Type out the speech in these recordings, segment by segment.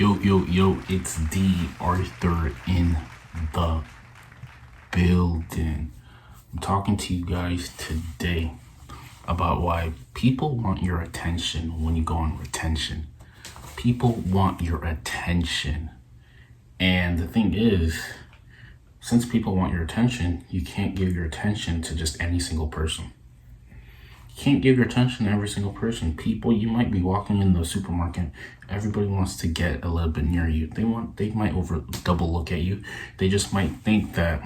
Yo, it's D.Arthur in the building. I'm talking to you guys today about why people want your attention when you go on retention. People want your attention. And the thing is, since people want your attention, you can't give your attention to just any single person. You can't give your attention to every single person. People, you might be walking in the supermarket. Everybody wants to get a little bit near you. They might double look at you. They just might think that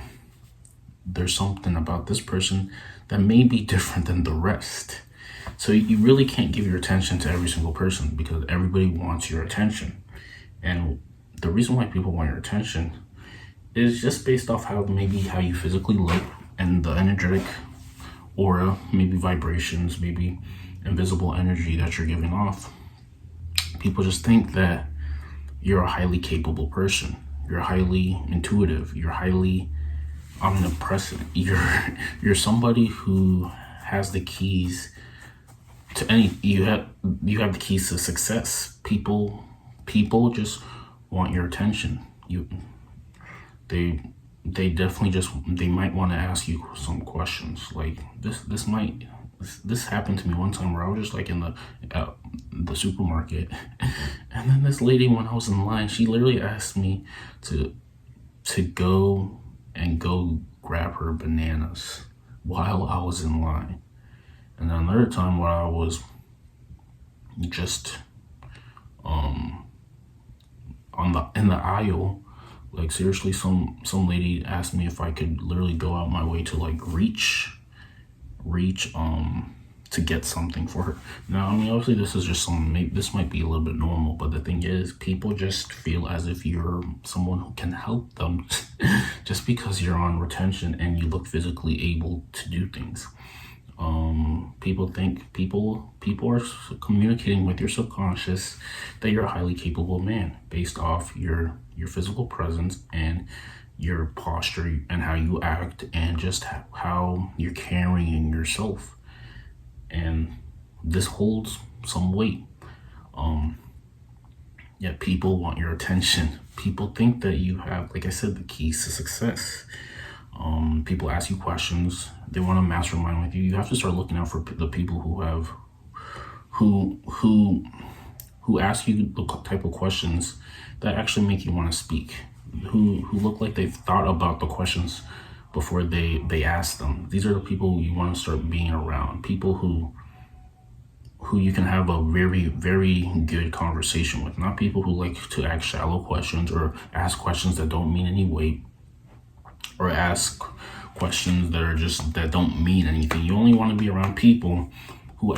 there's something about this person that may be different than the rest. So you really can't give your attention to every single person because everybody wants your attention. And the reason why people want your attention is just based off how you physically look and the energetic aura, maybe vibrations, maybe invisible energy that you're giving off. People just think that you're a highly capable person. You're highly intuitive. You're highly omnipresent. You're somebody who has the keys to you have the keys to success. People just want your attention. They might want to ask you some questions. Like this happened to me one time where I was just like in the supermarket, and then this lady, when I was in line, she literally asked me to go grab her bananas while I was in line. And then another time where I was just in the aisle, like seriously, some lady asked me if I could literally go out my way to like reach to get something for her. Now, I mean, obviously this is just this might be a little bit normal, but the thing is, people just feel as if you're someone who can help them just because you're on retention and you look physically able to do things. People think people are communicating with your subconscious that you're a highly capable man based off your physical presence and your posture and how you act and just how you're carrying yourself. And this holds some weight. Yet people want your attention. People think that you have, like I said, the keys to success. People ask you questions. They want to mastermind with you. You have to start looking out for the people who ask you the type of questions that actually make you want to speak. Who look like they've thought about the questions before they ask them. These are the people you want to start being around. People who you can have a very, very good conversation with. Not people who like to ask shallow questions or ask questions that don't mean any weight, or ask questions that don't mean anything. You only want to be around people who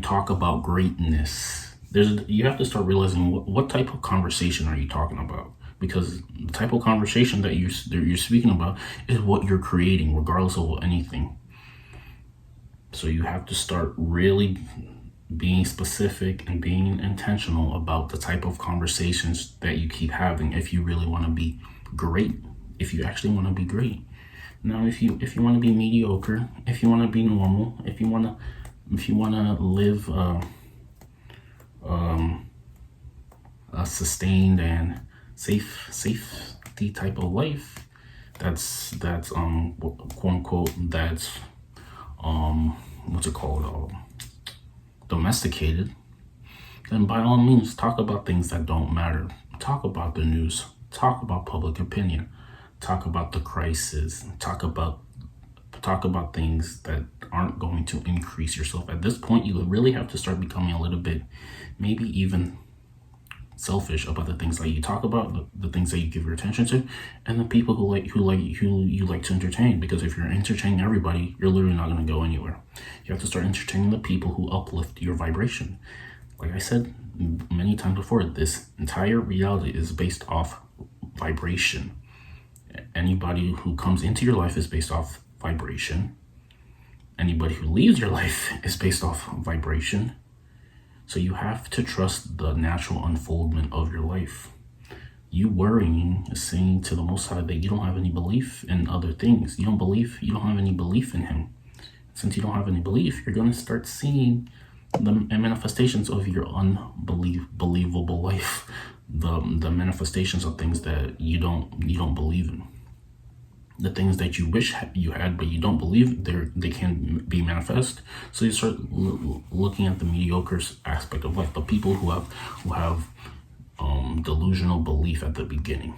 talk about greatness. You have to start realizing what type of conversation are you talking about, because the type of conversation that you're speaking about is what you're creating, regardless of anything. So you have to start really being specific and being intentional about the type of conversations that you keep having if you really want to be great. If you actually want to be great. Now, if you want to be mediocre, if you want to be normal, if you want to live a sustained and safety type of life, that's quote unquote, that's what's it called, domesticated, then by all means talk about things that don't matter. Talk about the news. Talk about public opinion. Talk about the crisis. Talk about things that aren't going to increase yourself. At this point, you really have to start becoming a little bit, maybe even selfish about the things that you talk about, the things that you give your attention to, and the people who you like to entertain. Because if you're entertaining everybody, you're literally not going to go anywhere. You have to start entertaining the people who uplift your vibration. Like I said many times before, this entire reality is based off vibration. Anybody who comes into your life is based off vibration. Anybody who leaves your life is based off vibration. So you have to trust the natural unfoldment of your life. You worrying is saying to the Most High that you don't have any belief in other things. You don't have any belief in Him. Since you don't have any belief, you're going to start seeing the manifestations of your unbelievable life, the manifestations of things that you don't believe in, the things that you wish you had but you don't believe they can be manifest. So you start looking at the mediocre aspect of life, the people who have delusional belief at the beginning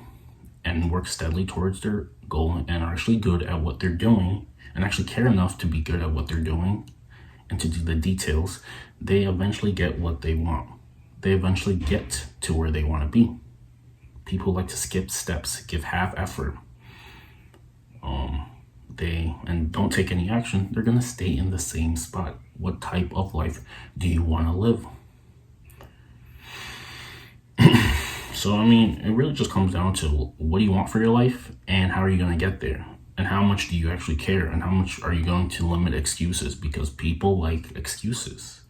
and work steadily towards their goal and are actually good at what they're doing and actually care enough to be good at what they're doing and to do the details. They eventually get what they want. They eventually get to where they want to be. People like to skip steps, give half effort, and don't take any action. They're gonna stay in the same spot. What type of life do you want to live? So I mean, it really just comes down to what do you want for your life and how are you gonna get there? And how much do you actually care? And how much are you going to limit excuses? Because people like excuses.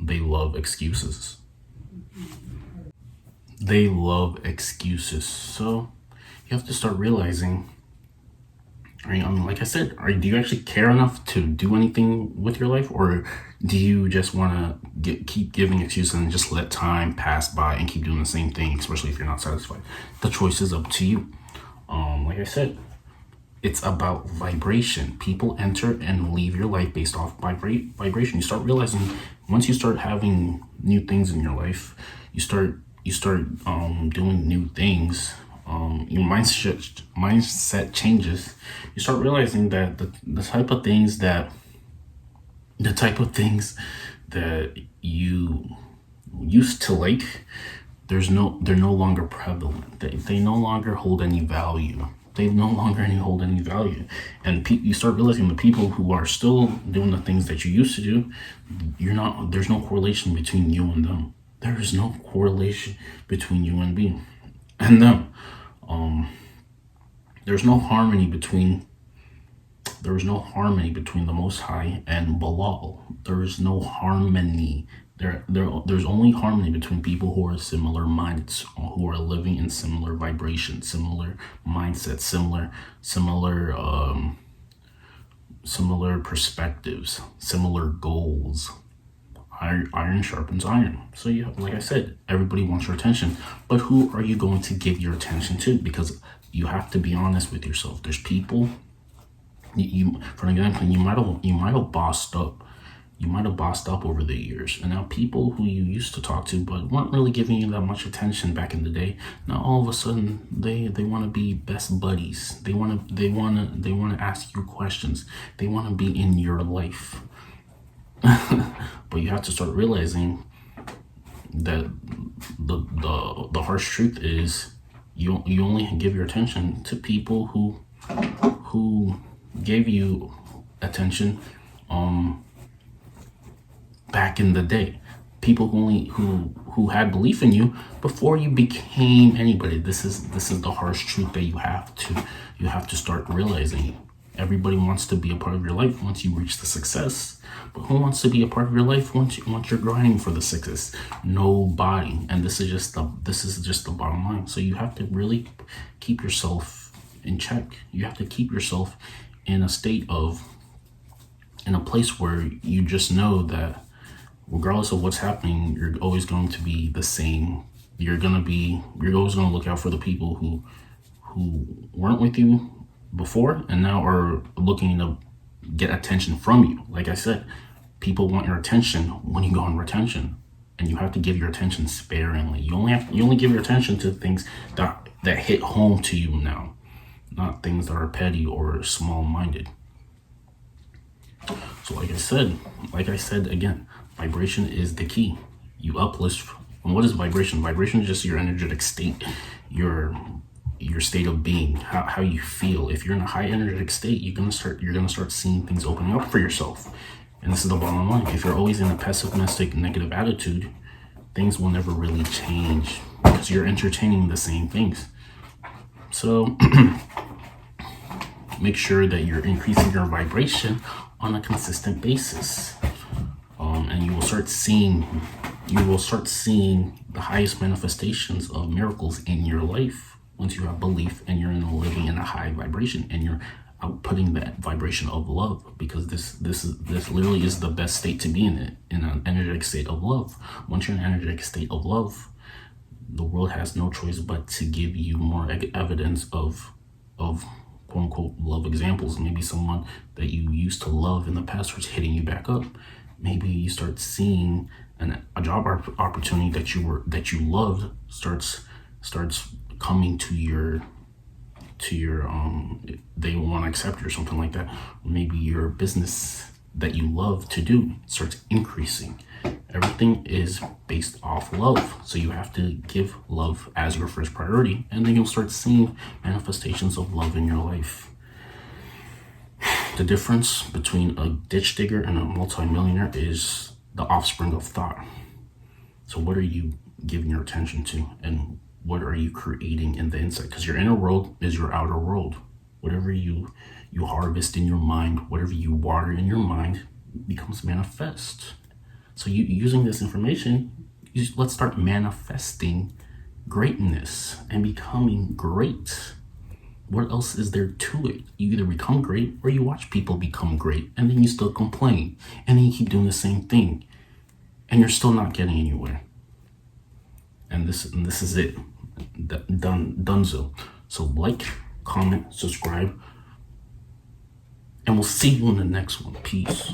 They love excuses. They love excuses. So you have to start realizing, I mean, like I said, do you actually care enough to do anything with your life? Or do you just want to keep giving excuses and just let time pass by and keep doing the same thing, especially if you're not satisfied? The choice is up to you. Like I said, it's about vibration. People enter and leave your life based off vibration. You start realizing once you start having new things in your life, you start doing new things. Your mindset changes. You start realizing that the type of things that you used to like, they're no longer prevalent. They no longer hold any value. They no longer hold any value. And you start realizing the people who are still doing the things that you used to do, there's no correlation between you and them. There is no correlation between you and them. There's no harmony between the Most High and Balal. There is no harmony. There's only harmony between people who are similar minds, who are living in similar vibrations, similar mindsets, similar perspectives, similar goals. Iron sharpens iron. So like I said, everybody wants your attention, but who are you going to give your attention to? Because you have to be honest with yourself. There's people. For example, you might have bossed up. You might have bossed up over the years, and now people who you used to talk to but weren't really giving you that much attention back in the day, now all of a sudden they want to be best buddies. They want to ask you questions. They want to be in your life. But you have to start realizing that the harsh truth is you only give your attention to people who gave you attention back in the day. People who had belief in you before you became anybody. This is the harsh truth that you have to start realizing. Everybody wants to be a part of your life once you reach the success, but who wants to be a part of your life once you're grinding for the success? Nobody. And this is just the bottom line. So you have to really keep yourself in check. You have to keep yourself in a place where you just know that regardless of what's happening, you're always going to be the same. You're always going to look out for the people who weren't with you before and now are looking to get attention from you. Like I said, people want your attention when you go on retention, and you have to give your attention sparingly. You only give your attention to things that hit home to you now, not things that are petty or small-minded. So like I said again, vibration is the key. You uplift. And what is vibration? Vibration is just your energetic state, your state of being, how you feel. If you're in a high energetic state, you're gonna start seeing things opening up for yourself. And this is the bottom line. If you're always in a pessimistic, negative attitude, things will never really change because you're entertaining the same things. So make sure that you're increasing your vibration on a consistent basis, and you will start seeing the highest manifestations of miracles in your life once you have belief and you're living in a high vibration and you're outputting that vibration of love, because this literally is the best state to be in an energetic state of love. Once you're in an energetic state of love, the world has no choice but to give you more evidence of quote unquote love examples. Maybe someone that you used to love in the past starts hitting you back up. Maybe you start seeing a job opportunity that you loved starts coming to your they want to accept you or something like that. Maybe your business that you love to do starts increasing. Everything is based off love, so you have to give love as your first priority, and then you'll start seeing manifestations of love in your life. The difference between a ditch digger and a multimillionaire is the offspring of thought. So what are you giving your attention to, and what are you creating in the inside? Because your inner world is your outer world. Whatever you harvest in your mind, whatever you water in your mind becomes manifest. So you using this information, let's start manifesting greatness and becoming great. What else is there to it? You either become great or you watch people become great, and then you still complain, and then you keep doing the same thing, and you're still not getting anywhere. And this is it. Donezo. So like, comment, subscribe, and we'll see you in the next one. Peace.